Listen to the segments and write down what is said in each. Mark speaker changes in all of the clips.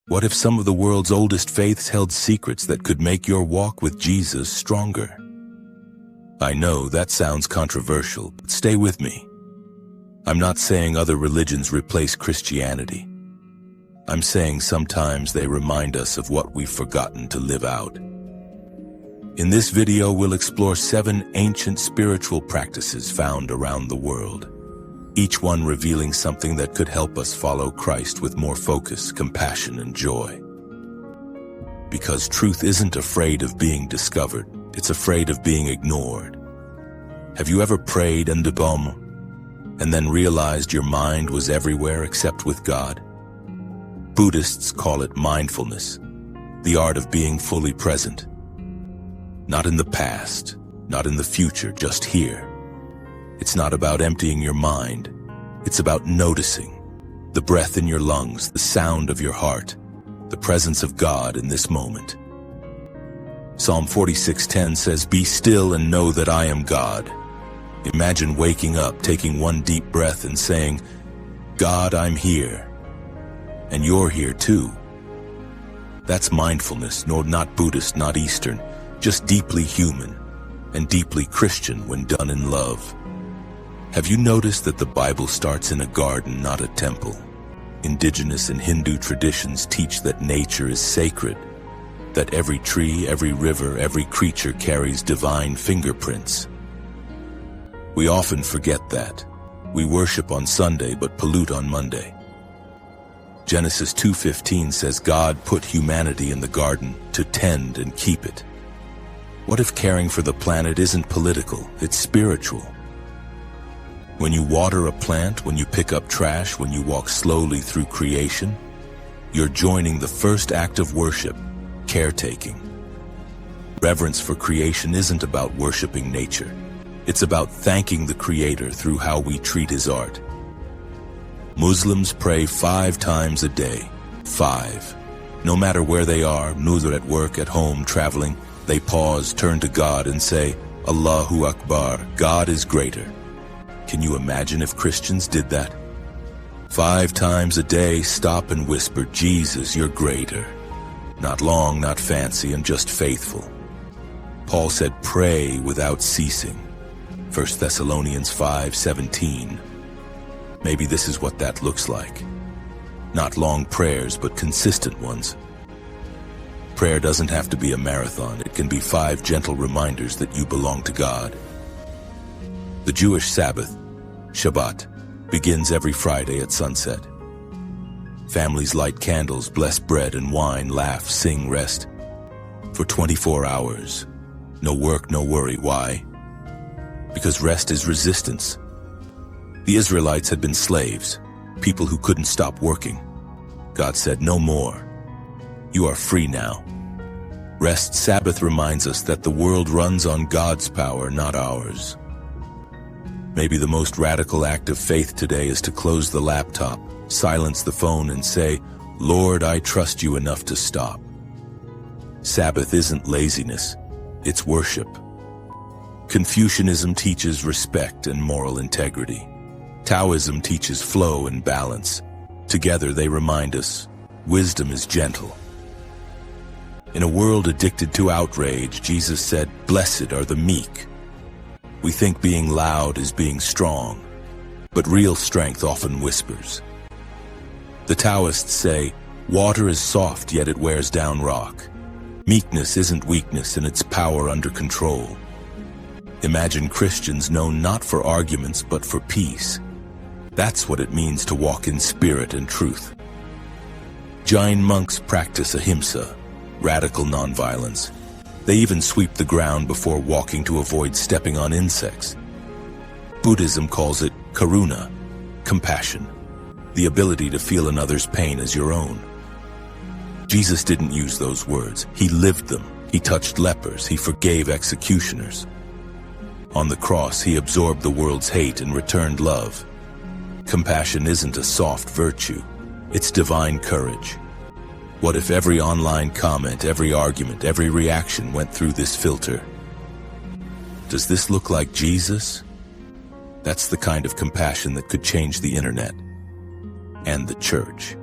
Speaker 1: What if some of the world's oldest faiths held secrets that could make your walk with Jesus stronger? I know that sounds controversial, but stay with me. I'm not saying other religions replace Christianity. I'm saying sometimes they remind us of what we've forgotten to live out. In this video, we'll explore 7 ancient spiritual practices found around the world, each one revealing something that could help us follow Christ with more focus, compassion, and joy. Because truth isn't afraid of being discovered, it's afraid of being ignored. Have you ever prayed and then realized your mind was everywhere except with God? Buddhists call it mindfulness, the art of being fully present. Not in the past, not in the future, just here. It's not about emptying your mind. It's about noticing the breath in your lungs, the sound of your heart, the presence of God in this moment. Psalm 46:10 says, "Be still and know that I am God." Imagine waking up, taking one deep breath and saying, "God, I'm here. And you're here too." That's mindfulness, no, not Buddhist, not Eastern, just deeply human and deeply Christian when done in love. Have you noticed that the Bible starts in a garden, not a temple? Indigenous and Hindu traditions teach that nature is sacred, that every tree, every river, every creature carries divine fingerprints. We often forget that. We worship on Sunday but pollute on Monday. Genesis 2:15 says God put humanity in the garden to tend and keep it. What if caring for the planet isn't political, it's spiritual? When you water a plant, when you pick up trash, when you walk slowly through creation, you're joining the first act of worship, caretaking. Reverence for creation isn't about worshiping nature. It's about thanking the Creator through how we treat His art. Muslims pray 5 times a day. 5. No matter where they are, neither at work, at home, traveling, they pause, turn to God and say, Allahu Akbar, God is greater. Can you imagine if Christians did that? 5 times a day, stop and whisper, Jesus, you're greater. Not long, not fancy, and just faithful. Paul said, pray without ceasing. 1 Thessalonians 5:17. Maybe this is what that looks like. Not long prayers, but consistent ones. Prayer doesn't have to be a marathon. It can be 5 gentle reminders that you belong to God. The Jewish Sabbath, Shabbat, begins every Friday at sunset. Families light candles, bless bread and wine, laugh, sing, rest. For 24 hours. No work, no worry. Why? Because rest is resistance. The Israelites had been slaves, people who couldn't stop working. God said, no more. You are free now. Rest Sabbath reminds us that the world runs on God's power, not ours. Maybe the most radical act of faith today is to close the laptop, silence the phone, and say, Lord, I trust you enough to stop. Sabbath isn't laziness, it's worship. Confucianism teaches respect and moral integrity. Taoism teaches flow and balance. Together they remind us, wisdom is gentle. In a world addicted to outrage, Jesus said, blessed are the meek. We think being loud is being strong, but real strength often whispers. The Taoists say, water is soft yet it wears down rock. Meekness isn't weakness and it's power under control. Imagine Christians known not for arguments but for peace. That's what it means to walk in spirit and truth. Jain monks practice ahimsa, radical nonviolence. They even sweep the ground before walking to avoid stepping on insects. Buddhism calls it karuna, compassion, the ability to feel another's pain as your own. Jesus didn't use those words. He lived them. He touched lepers. He forgave executioners. On the cross, he absorbed the world's hate and returned love. Compassion isn't a soft virtue. It's divine courage. What if every online comment, every argument, every reaction went through this filter? Does this look like Jesus? That's the kind of compassion that could change the internet and the church.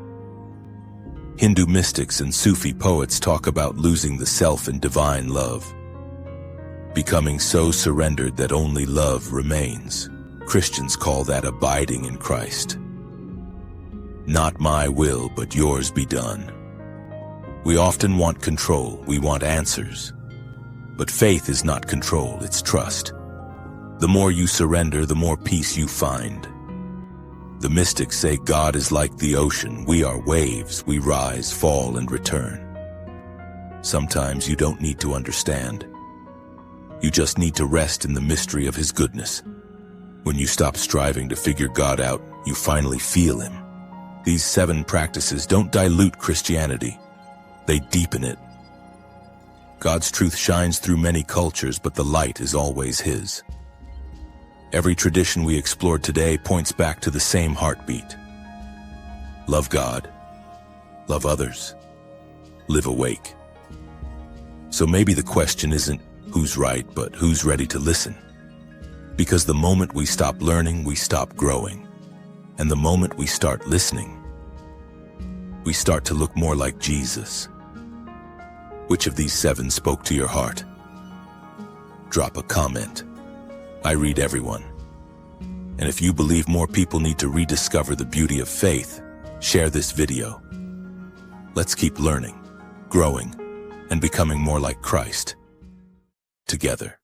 Speaker 1: Hindu mystics and Sufi poets talk about losing the self in divine love, becoming so surrendered that only love remains. Christians call that abiding in Christ. Not my will, but yours be done. We often want control, we want answers. But faith is not control, it's trust. The more you surrender, the more peace you find. The mystics say God is like the ocean. We are waves, we rise, fall, and return. Sometimes you don't need to understand. You just need to rest in the mystery of His goodness. When you stop striving to figure God out, you finally feel Him. These 7 practices don't dilute Christianity. They deepen it. God's truth shines through many cultures, but the light is always His. Every tradition we explored today points back to the same heartbeat. Love God, love others, live awake. So maybe the question isn't who's right, but who's ready to listen. Because the moment we stop learning, we stop growing. And the moment we start listening, we start to look more like Jesus. Which of these 7 spoke to your heart? Drop a comment. I read everyone. And if you believe more people need to rediscover the beauty of faith, share this video. Let's keep learning, growing, and becoming more like Christ together.